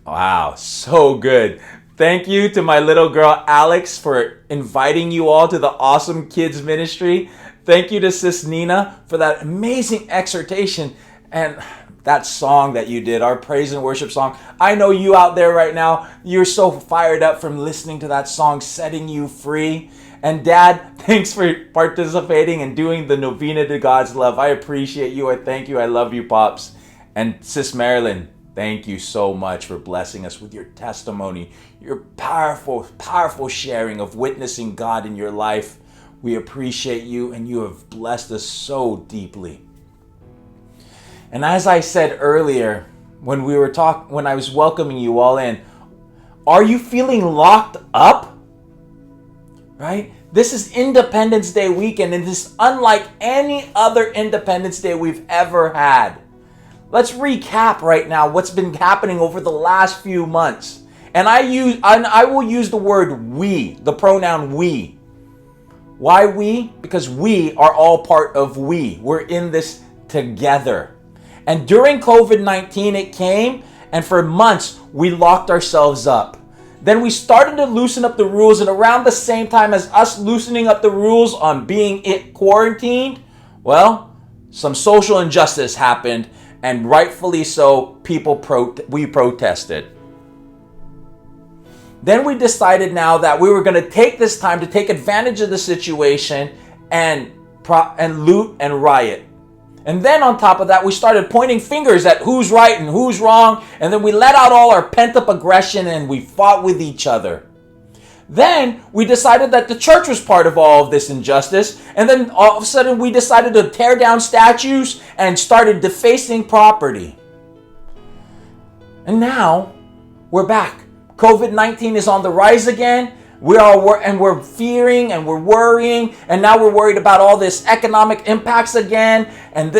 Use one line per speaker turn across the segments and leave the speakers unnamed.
Wow, so good. Thank you to my little girl Alex for inviting you all to the Awesome Kids Ministry. Thank you to Sis Nina for that amazing exhortation and that song that you did, our praise and worship song. I know you out there right now, you're so fired up from listening to that song, setting you free. And Dad, thanks for participating and doing the novena to God's love. I appreciate you. I thank you. I love you, Pops. And Sis Marilyn, thank you so much for blessing us with your testimony, your powerful, powerful sharing of witnessing God in your life. We appreciate you, and you have blessed us so deeply. And as I said earlier, when I was welcoming you all in, are you feeling locked up? Right? This is Independence Day weekend, and this is unlike any other Independence Day we've ever had. Let's recap right now what's been happening over the last few months. And I will use the word we, the pronoun we. Why we? Because we are all part of we. We're in this together. And during COVID-19 it came, and for months we locked ourselves up. Then we started to loosen up the rules, and around the same time as us loosening up the rules on being quarantined, well, some social injustice happened. And rightfully so, we protested. Then we decided now that we were going to take this time to take advantage of the situation and loot and riot. And then on top of that, we started pointing fingers at who's right and who's wrong. And then we let out all our pent-up aggression and we fought with each other. Then we decided that the church was part of all of this injustice. And then all of a sudden we decided to tear down statues and started defacing property. And now we're back. COVID-19 is on the rise again. We're fearing and we're worrying, and now we're worried about all this economic impacts again, and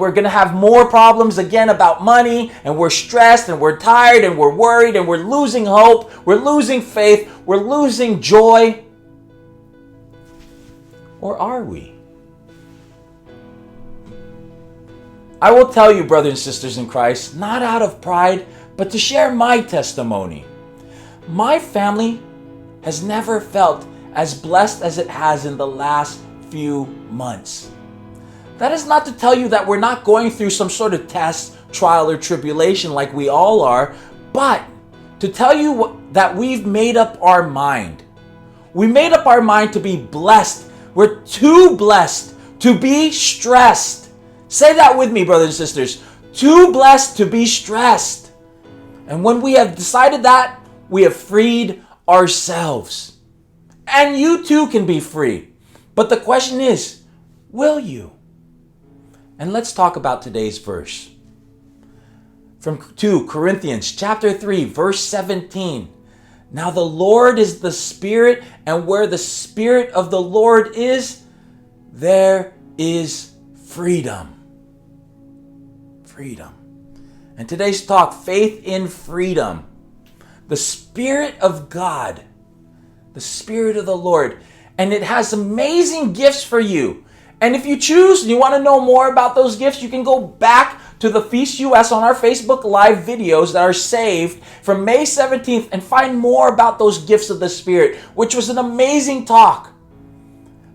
we're gonna have more problems again about money, and we're stressed and we're tired and we're worried and we're losing hope, we're losing faith, we're losing joy. Or are we? I will tell you, brothers and sisters in Christ, not out of pride, but to share my testimony. My family has never felt as blessed as it has in the last few months. That is not to tell you that we're not going through some sort of test, trial, or tribulation like we all are, but to tell you that we've made up our mind. We made up our mind to be blessed. We're too blessed to be stressed. Say that with me, brothers and sisters. Too blessed to be stressed. And when we have decided that, we have freed ourselves. And you too can be free. But the question is, will you? And let's talk about today's verse. From 2 Corinthians chapter 3, verse 17. Now the Lord is the Spirit, and where the Spirit of the Lord is, there is freedom. Freedom. And today's talk, faith in freedom. The Spirit of God, the Spirit of the Lord, and it has amazing gifts for you. And if you choose and you want to know more about those gifts, you can go back to the Feast US on our Facebook Live videos that are saved from May 17th and find more about those gifts of the Spirit, which was an amazing talk.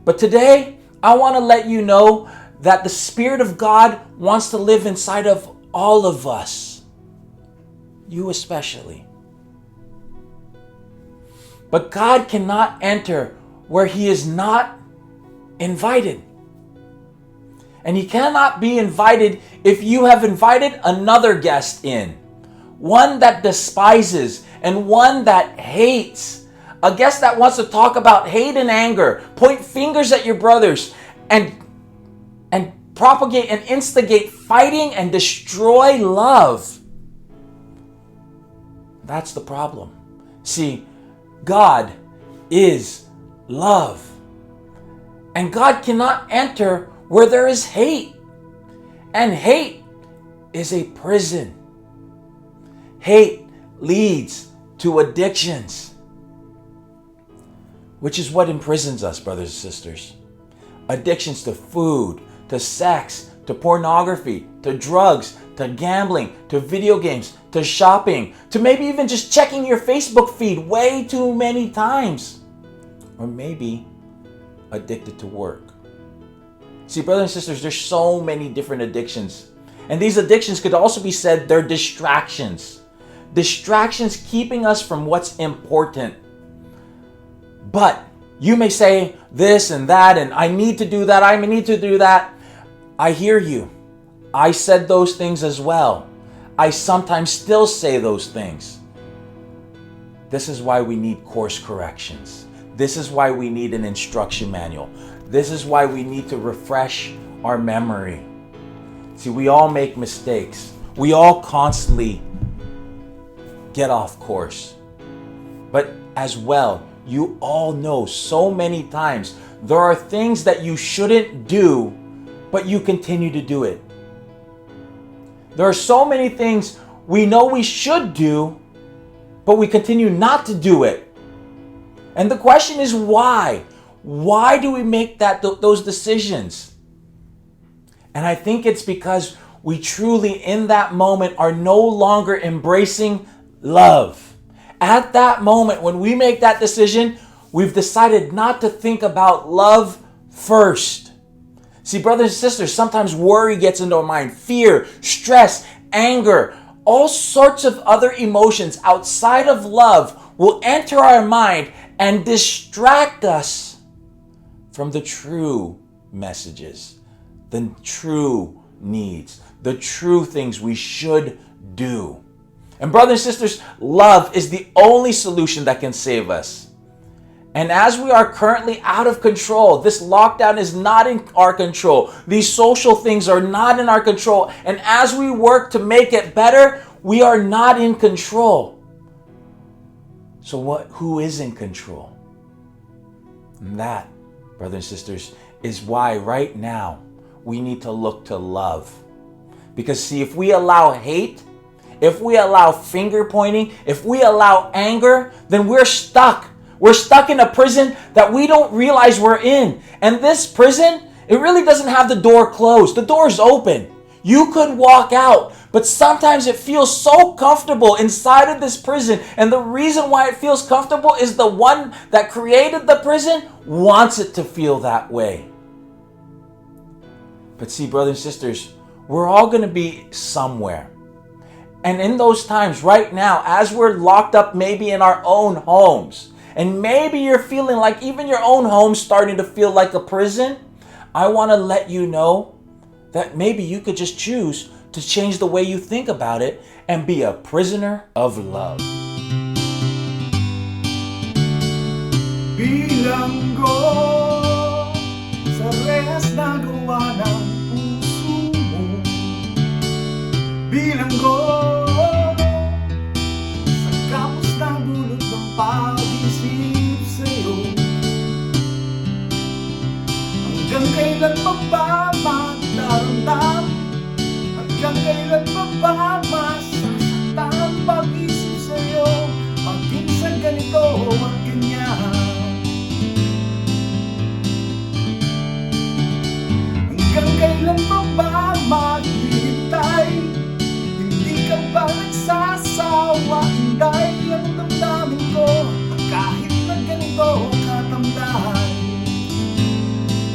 But today, I want to let you know that the Spirit of God wants to live inside of all of us, you especially. But God cannot enter where He is not invited. And He cannot be invited if you have invited another guest in. One that despises and one that hates. A guest that wants to talk about hate and anger, point fingers at your brothers, and propagate and instigate fighting and destroy love. That's the problem. See, God is love. And God cannot enter where there is hate. And hate is a prison. Hate leads to addictions, which is what imprisons us, brothers and sisters. Addictions to food, to sex, to pornography, to drugs, to gambling, to video games, to shopping, to maybe even just checking your Facebook feed way too many times. Or maybe addicted to work. See, brothers and sisters, there's so many different addictions. And these addictions could also be said they're distractions. Distractions keeping us from what's important. But you may say this and that, and I need to do that, I need to do that. I hear you. I said those things as well. I sometimes still say those things. This is why we need course corrections. This is why we need an instruction manual. This is why we need to refresh our memory. See, we all make mistakes. We all constantly get off course. But as well, you all know so many times there are things that you shouldn't do, but you continue to do it. There are so many things we know we should do, but we continue not to do it. And the question is why? Why do we make those decisions? And I think it's because we truly in that moment are no longer embracing love. At that moment when we make that decision, we've decided not to think about love first. See, brothers and sisters, sometimes worry gets into our mind, fear, stress, anger, all sorts of other emotions outside of love will enter our mind and distract us from the true messages, the true needs, the true things we should do. And brothers and sisters, love is the only solution that can save us. And as we are currently out of control, this lockdown is not in our control. These social things are not in our control. And as we work to make it better, we are not in control. So who is in control? And that, brothers and sisters, is why right now we need to look to love. Because see, if we allow hate, if we allow finger pointing, if we allow anger, then we're stuck. We're stuck in a prison that we don't realize we're in. And this prison, it really doesn't have the door closed. The door's open. You could walk out, but sometimes it feels so comfortable inside of this prison. And the reason why it feels comfortable is the one that created the prison wants it to feel that way. But see, brothers and sisters, we're all going to be somewhere. And in those times right now, as we're locked up maybe in our own homes, and maybe you're feeling like even your own home's starting to feel like a prison, I want to let you know that maybe you could just choose to change the way you think about it and be a prisoner of love.
Bilanggo sa rehas na gawa ng puso mo. Bilanggo sa kapos na dulot ng pag-isip sa'yo. Hanggang kailan pa ba magdaramdam? Hanggang kailan pa ba masasaktan ang pag-isip sa'yo? Pag-insan ganito at ganyan. Hanggang kailan pa ba maghihintay? Hindi ka ba nagsasawa? Dahil ang damdamin ko kahit na ganito katamdahan.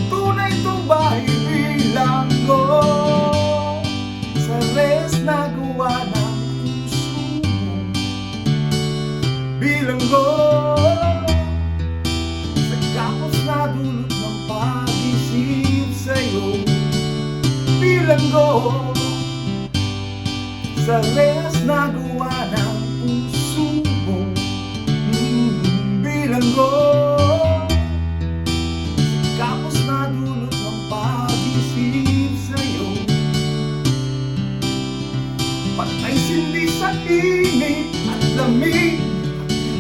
Tunay itong bahay bilanggo sa rehas na gawa ng puso mo. Bilanggo sa kapos na dulot ng pag-isip sa'yo. Bilanggo sa rehas na gawa ng puso mo. Bilanggo sa kapos na dulot ng pag-isip sa'yo. Patay sindi sa init at lamig,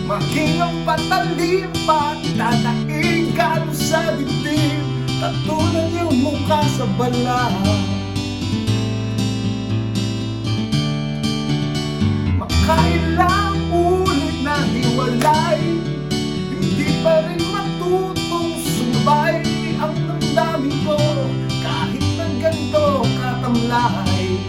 maging ang patalim patataing galo sa dibdib, tatulan yung mukha sa balat. Makailang ulit na hiwalay, hindi pa rin matutong sumabay ang damdamin ko kahit na ganito katamlay.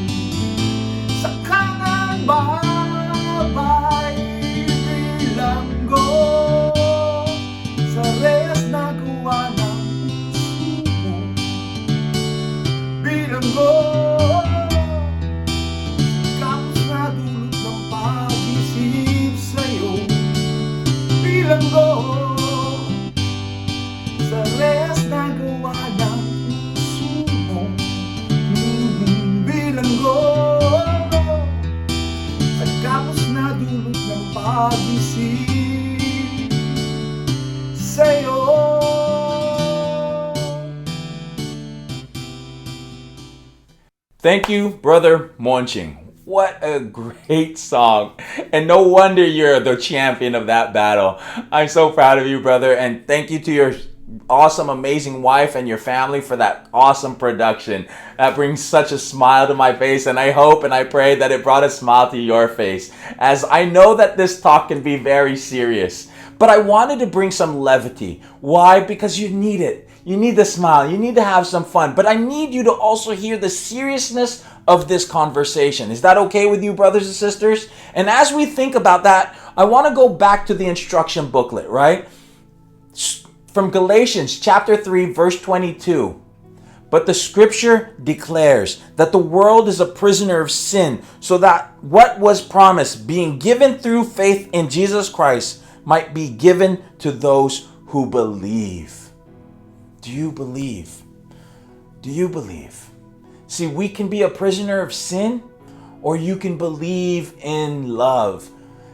pag-isip sa'yo.
Thank you, Brother Monching. What a great song. And no wonder you're the champion of that battle. I'm so proud of you, brother. And thank you to your awesome, amazing wife and your family for that awesome production. That brings such a smile to my face. And I hope and I pray that it brought a smile to your face, as I know that this talk can be very serious. But I wanted to bring some levity. Why? Because you need it. You need the smile. You need to have some fun. But I need you to also hear the seriousness of this conversation. Is that okay with you, brothers and sisters? And as we think about that, I want to go back to the instruction booklet, right? From Galatians chapter 3, verse 22. But the scripture declares that the world is a prisoner of sin, so that what was promised, being given through faith in Jesus Christ, might be given to those who believe. Do you believe? Do you believe? See, we can be a prisoner of sin, or you can believe in love.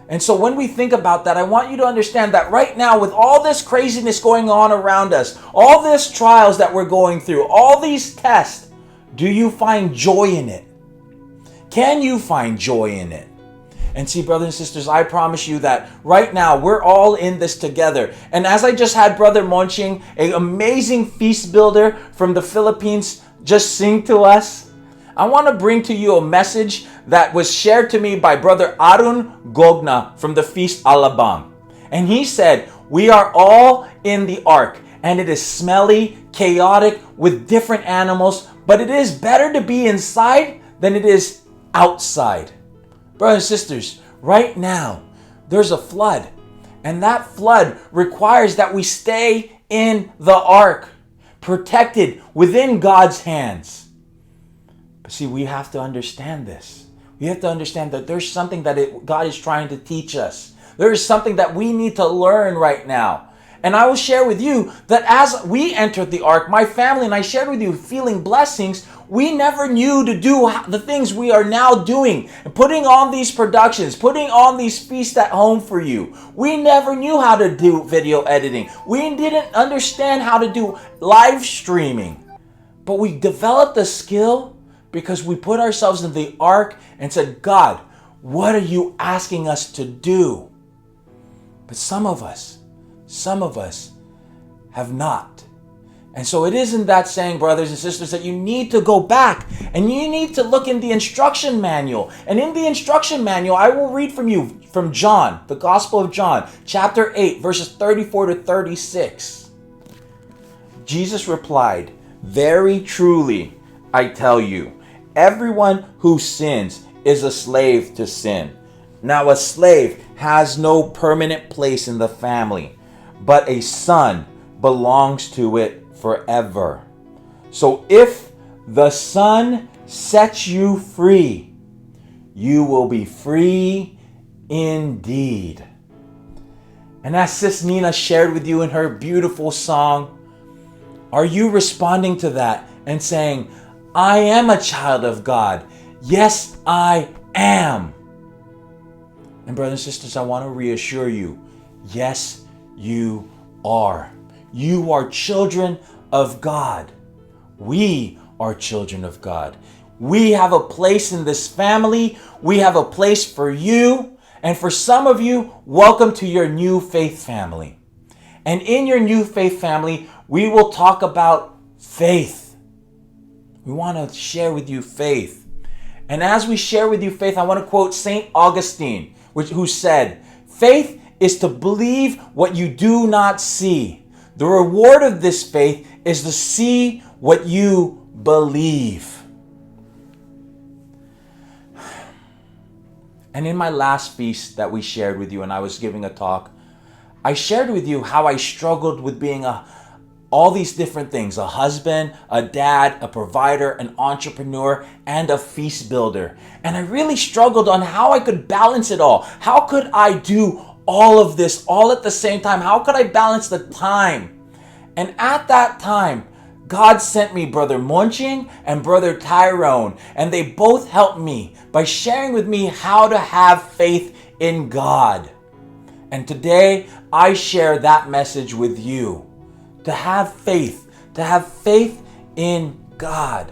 And so when we think about that, I want you to understand that right now, with all this craziness going on around us, all these trials that we're going through, all these tests, do you find joy in it? Can you find joy in it? And see, brothers and sisters, I promise you that right now we're all in this together. And as I just had Brother Monching, an amazing feast builder from the Philippines, just sing to us, I want to bring to you a message that was shared to me by Brother Arun Gogna from the Feast Alabang. And he said, we are all in the ark, and it is smelly, chaotic, with different animals, but it is better to be inside than it is outside. Brothers and sisters, right now, there's a flood. And that flood requires that we stay in the ark, protected within God's hands. But see, we have to understand this. We have to understand that there's something that God is trying to teach us. There is something that we need to learn right now. And I will share with you that as we entered the ark, my family and I shared with you feeling blessings. We never knew to do the things we are now doing, putting on these productions, putting on these feasts at home for you. We never knew how to do video editing. We didn't understand how to do live streaming. But we developed a skill because we put ourselves in the ark and said, God, what are you asking us to do? But some of us have not. And so it isn't that saying, brothers and sisters, that you need to go back and you need to look in the instruction manual. And in the instruction manual, I will read from you from John, the Gospel of John, chapter 8, verses 34 to 36. Jesus replied, very truly, I tell you, everyone who sins is a slave to sin. Now a slave has no permanent place in the family, but a son belongs to it forever. So if the Son sets you free, you will be free indeed. And as Sis Nina shared with you in her beautiful song, are you responding to that and saying, I am a child of God? Yes, I am. And brothers and sisters, I want to reassure you, yes, you are. You are children of God. We are children of God. We have a place in this family. We have a place for you. And for some of you, welcome to your new faith family. And in your new faith family, we will talk about faith. We want to share with you faith. And as we share with you faith, I want to quote St. Augustine, who said, faith is to believe what you do not see. The reward of this faith is to see what you believe. And in my last feast that we shared with you, and I was giving a talk, I shared with you how I struggled with being all these different things: a husband, a dad, a provider, an entrepreneur, and a feast builder. And I really struggled on how I could balance it all. How could I do all of this all at the same time? How could I balance the time? And at that time, God sent me Brother Monching and Brother Tyrone, and they both helped me by sharing with me how to have faith in God. And today I share that message with you. To have faith in God.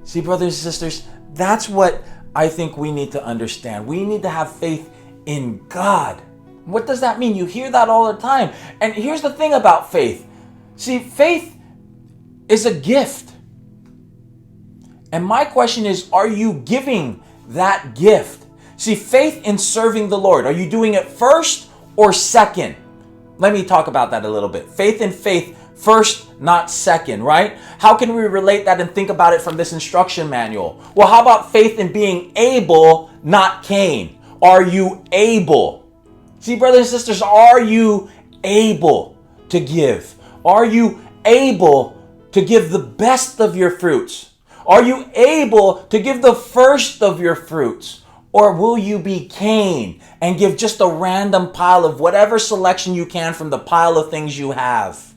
See, brothers and sisters, that's what I think we need to understand. We need to have faith in God. What does that mean? You hear that all the time. And here's the thing about faith. See, faith is a gift. And my question is, are you giving that gift? See, faith in serving the Lord. Are you doing it first or second? Let me talk about that a little bit. Faith in faith, first, not second, right? How can we relate that and think about it from this instruction manual? Well, how about faith in being able, not Cain? Are you able? See, brothers and sisters, are you able to give? Are you able to give the best of your fruits? Are you able to give the first of your fruits? Or will you be Cain and give just a random pile of whatever selection you can from the pile of things you have?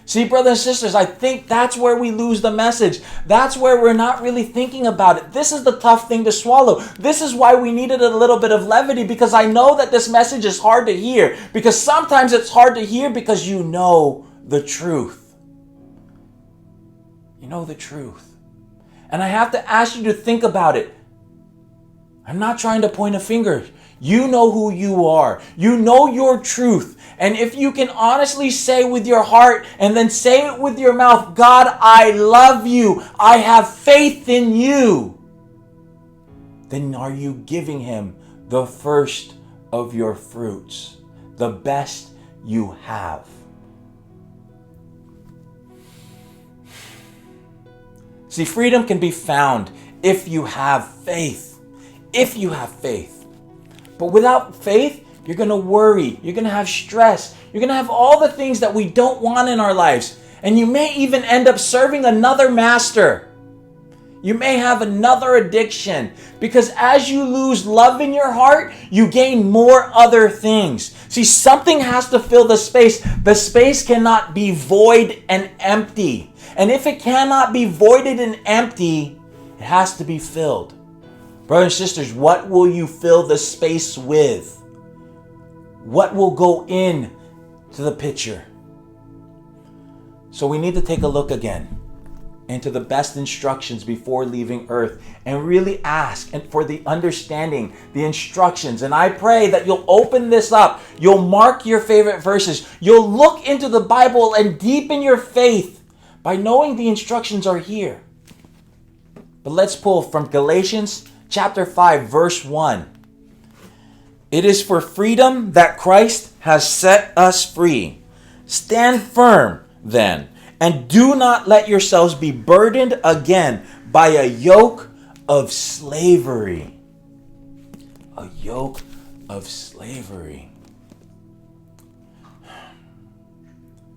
See, brothers and sisters, I think that's where we lose the message. That's where we're not really thinking about it. This is the tough thing to swallow. This is why we needed a little bit of levity, because I know that this message is hard to hear. Because sometimes it's hard to hear because you know the truth. You know the truth. And I have to ask you to think about it. I'm not trying to point a finger. You know who you are. You know your truth. And if you can honestly say with your heart and then say it with your mouth, God, I love you. I have faith in you. Then are you giving him the first of your fruits, the best you have? See, freedom can be found if you have faith. If you have faith. But without faith, you're going to worry. You're going to have stress. You're going to have all the things that we don't want in our lives. And you may even end up serving another master. You may have another addiction. Because as you lose love in your heart, you gain more other things. See, something has to fill the space. The space cannot be void and empty. And if it cannot be voided and empty, it has to be filled. Brothers and sisters, what will you fill the space with? What will go in to the picture? So we need to take a look again into the best instructions before leaving earth and really ask and for the understanding, the instructions. And I pray that you'll open this up. You'll mark your favorite verses. You'll look into the Bible and deepen your faith by knowing the instructions are here. But let's pull from Galatians Chapter 5, verse 1. It is for freedom that Christ has set us free. Stand firm, then, and do not let yourselves be burdened again by a yoke of slavery. A yoke of slavery.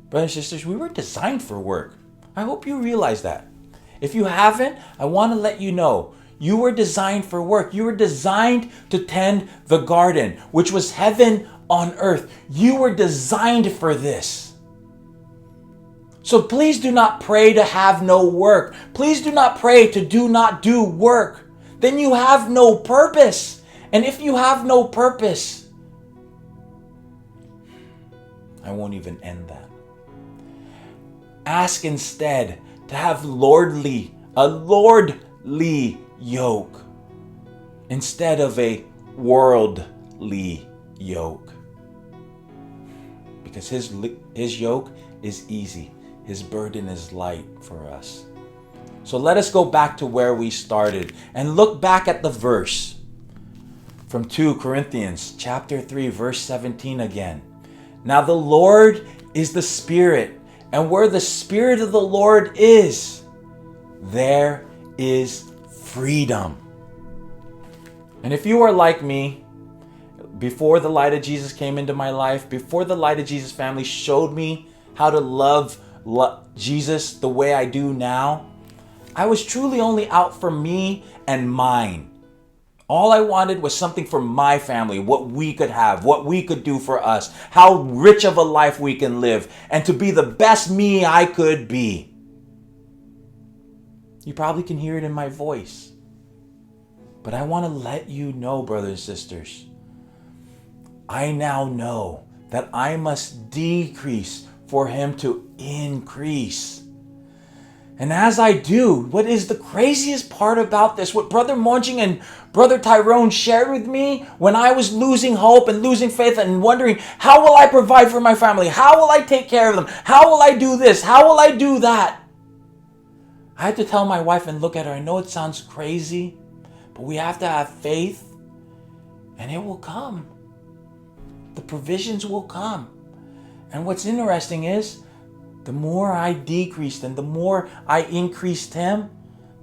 Brothers and sisters, we were designed for work. I hope you realize that. If you haven't, I want to let you know. You were designed for work. You were designed to tend the garden, which was heaven on earth. You were designed for this. So please do not pray to have no work. Please do not pray to do not do work. Then you have no purpose. And if you have no purpose, I won't even end that. Ask instead to have a lordly yoke instead of a worldly yoke, because his yoke is easy, his burden is light for us. So let us go back to where we started and look back at the verse from 2 Corinthians chapter 3 verse 17 again. Now the Lord is the Spirit, and where the Spirit of the Lord is, there is freedom. And if you are like me, before the light of Jesus came into my life, before the light of Jesus family showed me how to love Jesus the way I do now, I was truly only out for me and mine. All I wanted was something for my family, what we could have, what we could do for us, how rich of a life we can live, and to be the best me I could be. You probably can hear it in my voice. But I want to let you know, brothers and sisters, I now know that I must decrease for him to increase. And as I do, what is the craziest part about this, what Brother Monching and Brother Tyrone shared with me when I was losing hope and losing faith and wondering, how will I provide for my family? How will I take care of them? How will I do this? How will I do that? I had to tell my wife and look at her. I know it sounds crazy, but we have to have faith and it will come. The provisions will come. And what's interesting is, the more I decreased and the more I increased him,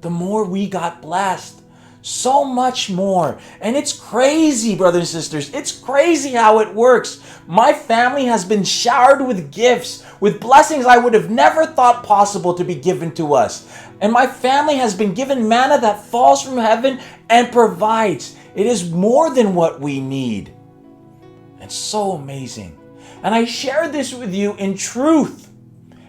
the more we got blessed. So much more. And it's crazy, brothers and sisters. It's crazy how it works. My family has been showered with gifts, with blessings I would have never thought possible to be given to us. And my family has been given manna that falls from heaven and provides. It is more than what we need. It's so amazing. And I share this with you in truth.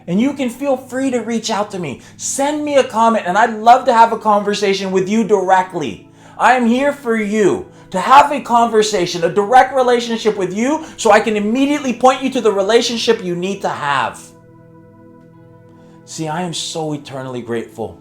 And you can feel free to reach out to me. Send me a comment, and I'd love to have a conversation with you directly. I am here for you to have a conversation, a direct relationship with you, so I can immediately point you to the relationship you need to have. See, I am so eternally grateful.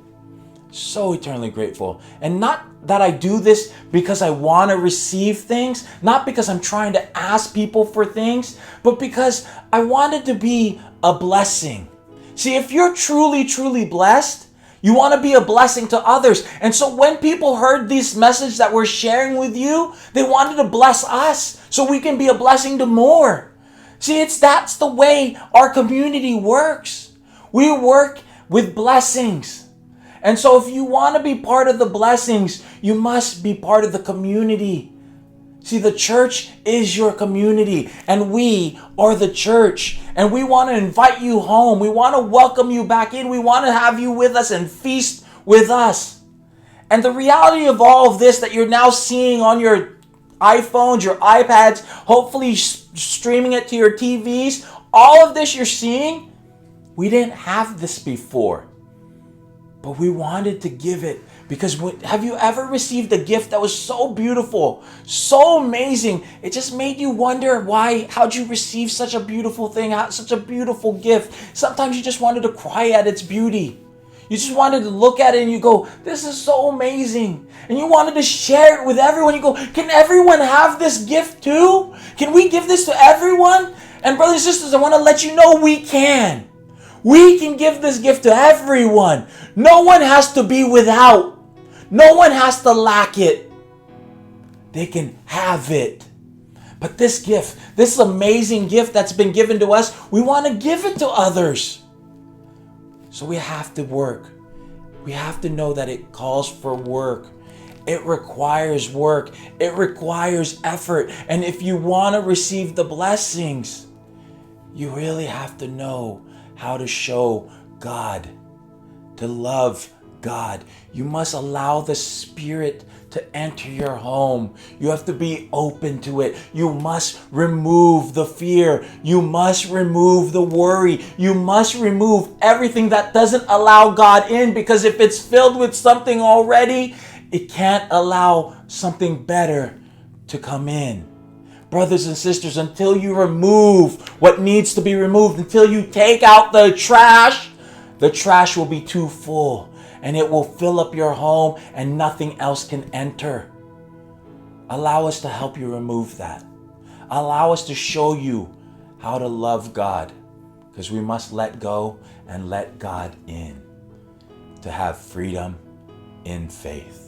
So eternally grateful. And not that I do this because I want to receive things, not because I'm trying to ask people for things, but because I wanted to be a blessing. See, if you're truly, truly blessed, you want to be a blessing to others. And so when people heard this message that we're sharing with you, they wanted to bless us so we can be a blessing to more. See, that's the way our community works. We work with blessings. And so if you want to be part of the blessings, you must be part of the community. See, the church is your community, and we are the church, and we want to invite you home. We want to welcome you back in. We want to have you with us and feast with us. And the reality of all of this that you're now seeing on your iPhones, your iPads, hopefully streaming it to your TVs, all of this you're seeing, we didn't have this before. But we wanted to give it because have you ever received a gift that was so beautiful, so amazing? It just made you wonder how'd you receive such a beautiful thing, such a beautiful gift? Sometimes you just wanted to cry at its beauty. You just wanted to look at it and you go, this is so amazing. And you wanted to share it with everyone. You go, can everyone have this gift too? Can we give this to everyone? And brothers and sisters, I want to let you know we can. We can give this gift to everyone. No one has to be without. No one has to lack it. They can have it. But this gift, this amazing gift that's been given to us, we want to give it to others. So we have to work. We have to know that it calls for work. It requires work. It requires effort. And if you want to receive the blessings, you really have to know how to show God, to love God. You must allow the Spirit to enter your home. You have to be open to it. You must remove the fear. You must remove the worry. You must remove everything that doesn't allow God in, because if it's filled with something already, it can't allow something better to come in. Brothers and sisters, until you remove what needs to be removed, until you take out the trash will be too full and it will fill up your home and nothing else can enter. Allow us to help you remove that. Allow us to show you how to love God, because we must let go and let God in to have freedom in faith.